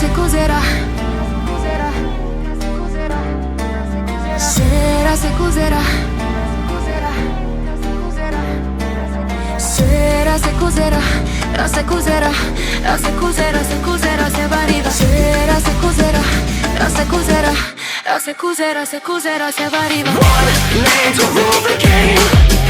se cos'era. Sera se cos'era. Sera se cos'era. Se cos'era. Se cos'era, se cos'era, se variva. Sera se cos'era. Se cos'era. Se cos'era, se cos'era, se variva. One name to rule the game.